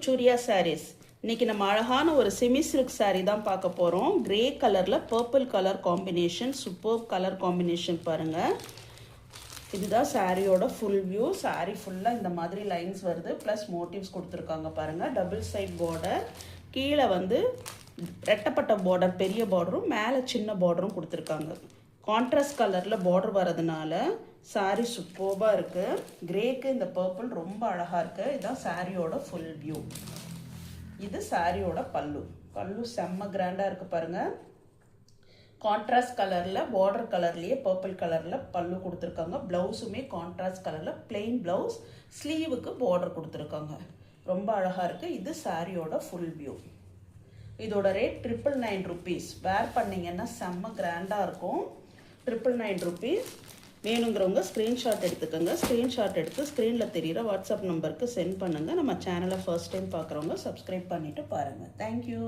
சூர்யா சாரீஸ். இன்னைக்கு நம்ம அழகான ஒரு செமி சில்க் saree தான் பார்க்க போகிறோம். கிரே கலரில் purple colour combination, super colour combination பாருங்கள். இதுதான் சாரியோட ஃபுல் வியூ. சாரீ ஃபுல்லாக இந்த மாதிரி லைன்ஸ் வருது, ப்ளஸ் மோட்டிவ்ஸ் கொடுத்துருக்காங்க பாருங்கள். டபுள் சைட் பார்டர், கீழே வந்து ரெட்டப்பட்ட பார்டர், பெரிய பார்டரும் மேலே சின்ன பார்டரும் கொடுத்துருக்காங்க. கான்ட்ராஸ்ட் கலரில் பார்டர் வரதுனால சாரீ சூப்பராக இருக்குது. கிரேக்கு இந்த பர்பிள் ரொம்ப அழகாக இருக்குது. இதுதான் சாரியோட ஃபுல் வியூ. இது சாரியோட பல்லு. பல்லு செம்ம கிராண்டாக இருக்குது பாருங்கள். கான்ட்ராஸ்ட் கலரில் பார்டர் கலர்லேயே பர்பிள் கலரில் பல்லு கொடுத்துருக்காங்க. ப்ளவுஸுமே கான்ட்ராஸ்ட் கலரில் பிளெயின் ப்ளவுஸ், ஸ்லீவுக்கு பார்டர் கொடுத்துருக்காங்க. ரொம்ப அழகாக இருக்குது. இது சாரியோட ஃபுல் வியூ. இதோட ரேட் 999 rupees. வேர் பண்ணிங்கன்னா செம்ம கிராண்டாக இருக்கும். 999 rupees. வேணுங்கிறவங்க ஸ்க்ரீன்ஷாட் எடுத்துக்கோங்க. ஸ்க்ரீன்ஷாட் எடுத்து ஸ்க்ரீனில் தெரிகிற வாட்ஸ்அப் நம்பருக்கு சென்ட் பண்ணுங்கள். நம்ம சேனலை ஃபர்ஸ்ட் டைம் பார்க்குறவங்க சப்ஸ்கிரைப் பண்ணிவிட்டு பாருங்கள். தேங்க்யூ.